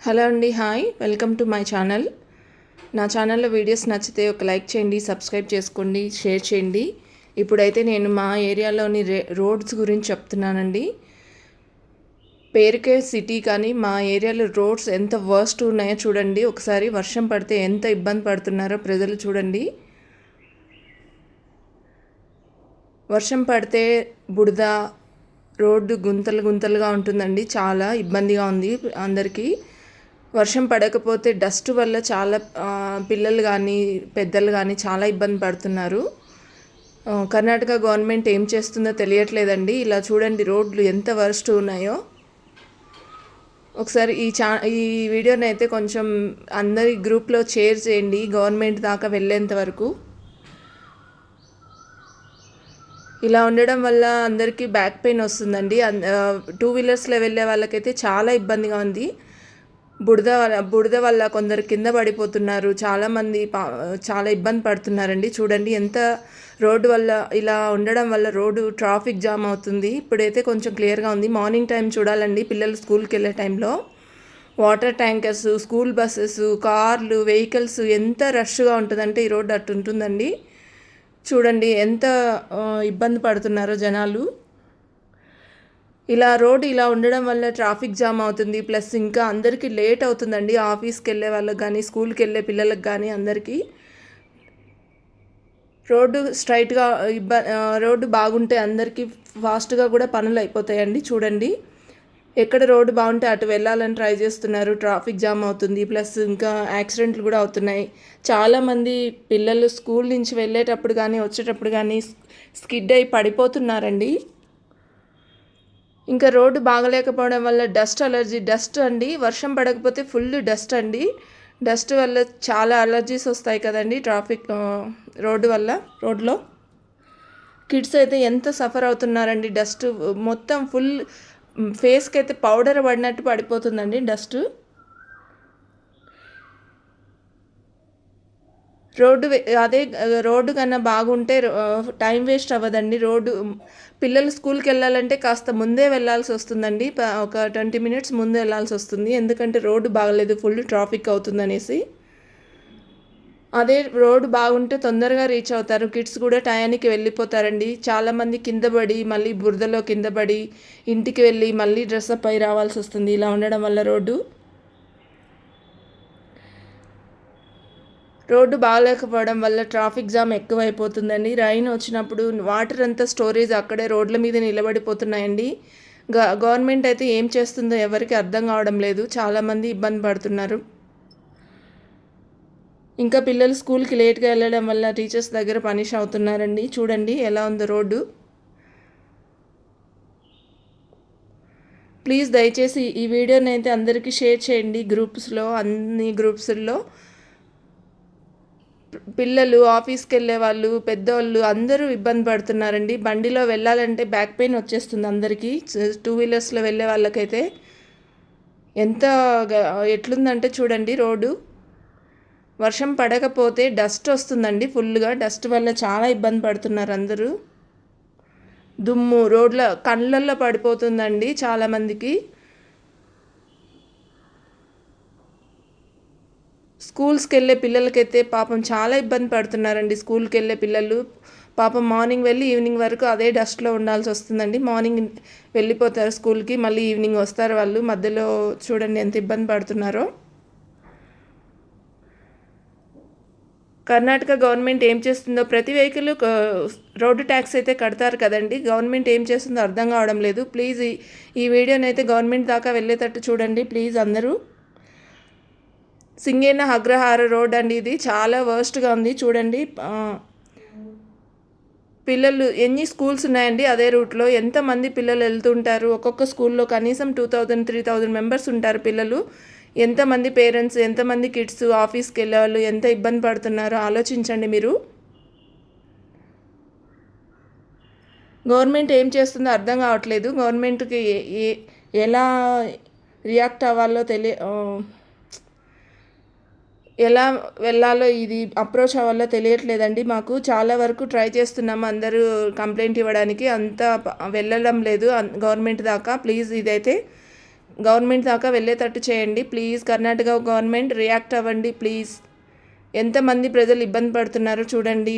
Hello అండి, hi, welcome to my channel. నా ఛానల్లో వీడియోస్ నచ్చితే ఒక లైక్ చేయండి, సబ్స్క్రైబ్ చేసుకోండి, షేర్ చేయండి. ఇప్పుడైతే నేను మా ఏరియాలోని రోడ్స్ గురించి చెప్తున్నానండి. పేరుకే సిటీ కానీ మా ఏరియాలో రోడ్స్ ఎంత వర్స్ట్ ఉన్నాయో చూడండి. ఒకసారి వర్షం పడితే ఎంత ఇబ్బంది పడుతున్నారో ప్రజలు చూడండి. వర్షం పడితే బురద, రోడ్డు గుంతలు గుంతలుగా ఉంటుందండి. చాలా ఇబ్బందిగా ఉంది అందరికీ. వర్షం పడకపోతే డస్ట్ వల్ల చాలా పిల్లలు కానీ పెద్దలు కానీ చాలా ఇబ్బంది పడుతున్నారు. కర్ణాటక గవర్నమెంట్ ఏం చేస్తుందో తెలియట్లేదండి. ఇలా చూడండి రోడ్లు ఎంత వర్స్ట్ ఉన్నాయో. ఒకసారి ఈ వీడియోని అయితే కొంచెం అందరి గ్రూప్లో షేర్ చేయండి, గవర్నమెంట్ దాకా వెళ్ళేంత వరకు. ఇలా ఉండడం వల్ల అందరికీ బ్యాక్ పెయిన్ వస్తుందండి. 2 వీలర్స్లో వెళ్ళే వాళ్ళకైతే చాలా ఇబ్బందిగా ఉంది. బురద వల్ల కొందరు కింద పడిపోతున్నారు. చాలామంది చాలా ఇబ్బంది పడుతున్నారండి. చూడండి ఎంత రోడ్డు వల్ల ఇలా ఉండడం వల్ల రోడ్డు ట్రాఫిక్ జామ్ అవుతుంది. ఇప్పుడైతే కొంచెం క్లియర్గా ఉంది. మార్నింగ్ టైం చూడాలండి, పిల్లలు స్కూల్కి వెళ్ళే టైంలో వాటర్ ట్యాంకర్స్, స్కూల్ బస్సెస్, కార్లు, వెహికల్స్ ఎంత రష్గా ఉంటుందంటే ఈ రోడ్డు అటు ఉంటుందండి. చూడండి ఎంత ఇబ్బంది పడుతున్నారో జనాలు. రోడ్డు ఇలా ఉండడం వల్ల ట్రాఫిక్ జామ్ అవుతుంది. ప్లస్ ఇంకా అందరికీ లేట్ అవుతుందండి. ఆఫీస్కి వెళ్ళే వాళ్ళకి కానీ, స్కూల్కి వెళ్ళే పిల్లలకు కానీ అందరికీ. రోడ్డు స్ట్రైట్గా రోడ్డు బాగుంటే అందరికీ ఫాస్ట్గా కూడా పనులు అయిపోతాయండి. చూడండి ఎక్కడ రోడ్డు బాగుంటే అటు వెళ్ళాలని ట్రై చేస్తున్నారు. ట్రాఫిక్ జామ్ అవుతుంది. ప్లస్ ఇంకా యాక్సిడెంట్లు కూడా అవుతున్నాయి. చాలామంది పిల్లలు స్కూల్ నుంచి వెళ్ళేటప్పుడు కానీ వచ్చేటప్పుడు కానీ స్కిడ్ అయి పడిపోతున్నారండి. ఇంకా రోడ్డు బాగలేకపోవడం వల్ల డస్ట్ అలర్జీ, డస్ట్ అండి. వర్షం పడకపోతే ఫుల్ డస్ట్ అండి. డస్ట్ వల్ల చాలా అలర్జీస్ వస్తాయి కదండి రోడ్లో. కిడ్స్ అయితే ఎంత సఫర్ అవుతున్నారండి. డస్ట్ మొత్తం ఫుల్ ఫేస్కి అయితే పౌడర్ పడినట్టు పడిపోతుందండి డస్ట్. రోడ్డు కన్నా బాగుంటే టైం వేస్ట్ అవ్వదండి. పిల్లలు స్కూల్కి వెళ్ళాలంటే కాస్త ముందే వెళ్ళాల్సి వస్తుందండి. ఒక 20 మినిట్స్ ముందే వెళ్ళాల్సి వస్తుంది. ఎందుకంటే రోడ్డు బాగలేదు, ఫుల్ ట్రాఫిక్ అవుతుందనేసి. అదే రోడ్డు బాగుంటే తొందరగా రీచ్ అవుతారు. కిడ్స్ కూడా టయానికి వెళ్ళిపోతారండి. చాలామంది కింద పడి మళ్ళీ బురదలో కింద పడి ఇంటికి వెళ్ళి మళ్ళీ డ్రెస్అప్ అయి రావాల్సి వస్తుంది. ఇలా ఉండడం వల్ల రోడ్డు బాగలేకపోవడం వల్ల ట్రాఫిక్ జామ్ ఎక్కువైపోతుందండి. రైన్ వచ్చినప్పుడు వాటర్ అంతా స్టోరేజ్ అక్కడే రోడ్ల మీద నిలబడిపోతున్నాయండి. గవర్నమెంట్ అయితే ఏం చేస్తుందో ఎవరికి అర్థం కావడం లేదు. చాలామంది ఇబ్బంది పడుతున్నారు. ఇంకా పిల్లలు స్కూల్కి లేట్గా వెళ్ళడం వల్ల టీచర్స్ దగ్గర పనిష్ అవుతున్నారండి. చూడండి ఎలా ఉందో రోడ్డు. ప్లీజ్ దయచేసి ఈ వీడియోని అయితే అందరికీ షేర్ చేయండి అన్ని గ్రూప్స్లో. పిల్లలు, ఆఫీస్కి వెళ్ళే వాళ్ళు, పెద్దవాళ్ళు అందరూ ఇబ్బంది పడుతున్నారండి. బండిలో వెళ్ళాలంటే బ్యాక్ పెయిన్ వచ్చేస్తుంది అందరికీ. 2 వీలర్స్లో వెళ్ళే వాళ్ళకైతే ఎంత ఎట్లుందంటే చూడండి రోడ్డు. వర్షం పడకపోతే డస్ట్ వస్తుందండి ఫుల్గా. డస్ట్ వల్ల చాలా ఇబ్బంది పడుతున్నారు అందరూ. దుమ్ము కళ్ళల్లో పడిపోతుందండి చాలామందికి. స్కూల్స్కి వెళ్ళే పిల్లలకైతే పాపం చాలా ఇబ్బంది పడుతున్నారండి. స్కూల్కి వెళ్ళే పిల్లలు పాపం మార్నింగ్ వెళ్ళి ఈవినింగ్ వరకు అదే డస్ట్లో ఉండాల్సి వస్తుందండి. మార్నింగ్ వెళ్ళిపోతారు స్కూల్కి, మళ్ళీ ఈవినింగ్ వస్తారు వాళ్ళు. మధ్యలో చూడండి ఎంత ఇబ్బంది పడుతున్నారో. కర్ణాటక గవర్నమెంట్ ఏం చేస్తుందో, ప్రతి వెహికల్ రోడ్డు ట్యాక్స్ అయితే కడతారు కదండి. గవర్నమెంట్ ఏం చేస్తుందో అర్థం కావడం లేదు. ప్లీజ్ ఈ వీడియోని అయితే గవర్నమెంట్ దాకా వెళ్ళేటట్టు చూడండి ప్లీజ్ అందరూ. సింగేన అగ్రహార రోడ్ అండి, ఇది చాలా వర్స్ట్గా ఉంది. చూడండి పిల్లలు ఎన్ని స్కూల్స్ ఉన్నాయండి అదే రూట్లో. ఎంతమంది పిల్లలు వెళ్తుంటారు. ఒక్కొక్క స్కూల్లో కనీసం 2000-3000 మెంబర్స్ ఉంటారు పిల్లలు. ఎంతమంది పేరెంట్స్, ఎంతమంది కిడ్స్ ఆఫీస్కి వెళ్ళేవాళ్ళు ఎంత ఇబ్బంది పడుతున్నారో ఆలోచించండి మీరు. గవర్నమెంట్ ఏం చేస్తుందో అర్థం కావట్లేదు. గవర్నమెంట్కి ఎలా రియాక్ట్ అవ్వాలో ఎలా వెళ్ళాలో, ఇది అప్రోచ్ అవ్వాలో తెలియట్లేదండి మాకు. చాలా వరకు ట్రై చేస్తున్నాము అందరూ కంప్లైంట్ ఇవ్వడానికి, అంతా వెళ్ళడం లేదు గవర్నమెంట్ దాకా. ప్లీజ్ ఇదైతే గవర్నమెంట్ దాకా వెళ్ళేటట్టు చేయండి ప్లీజ్. కర్ణాటక గవర్నమెంట్ రియాక్ట్ అవ్వండి ప్లీజ్. ఎంతమంది ప్రజలు ఇబ్బంది పడుతున్నారో చూడండి.